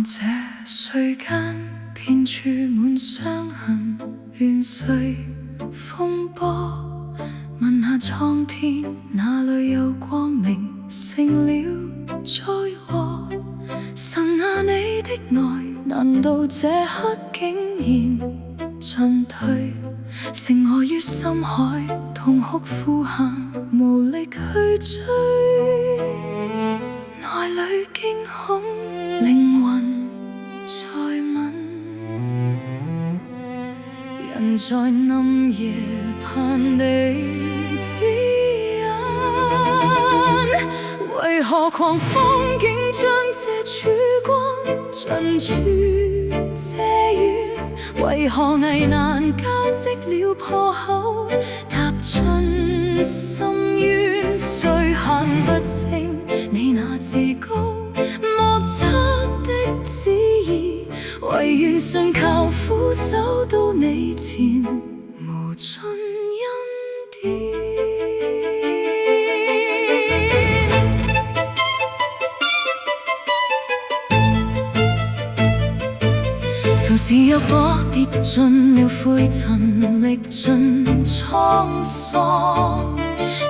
看這世間遍處滿傷痕，亂世風波。問下蒼天，哪裏有光明？成了災禍。神啊，你的愛，難道這刻竟然進退？剩我於深海，痛哭呼喊，無力去追。內裏驚恐，靈魂在問，人在暗夜盼你指引。為何狂風竟將這曙光盡處遮掩？為何危難交織了破口，踏進深淵？誰看不清你那至高莫測的旨意？唯願信靠俯首到你前，無盡恩典。就是若我跌進了灰塵，歷盡滄桑，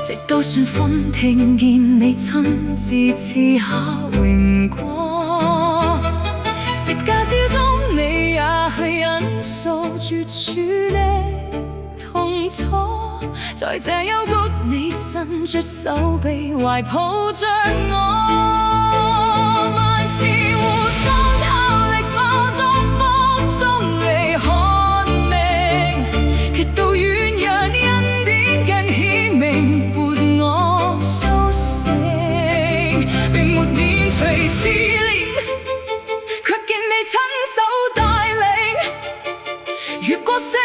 直到旋風聽見你親自賜下榮光。十架之中，你也去忍受絕處的痛楚，在這幽谷，你伸出手臂，懷抱着我，萬事互相透力化作火中離寒明，極度軟弱恩典更顯明，撥我甦醒，並沒免除試煉，卻見你親手帶領，越過死蔭，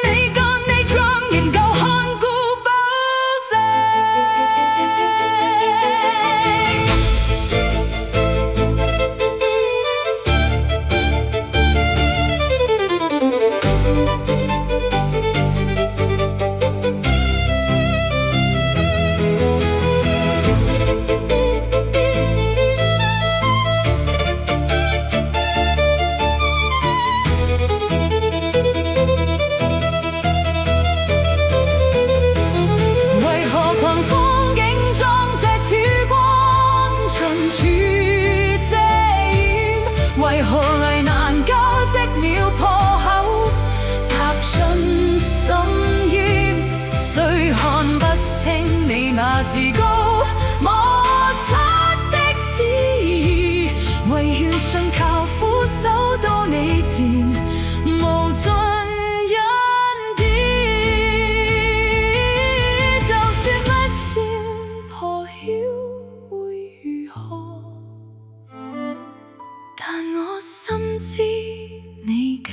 你跟你莊仍舊看顧保為何危難交織了破口，踏進深淵？誰看不清你那至高莫測的旨意？唯願信靠俯首到你前，無盡恩典。就算不知破曉會如何，但我深知你緊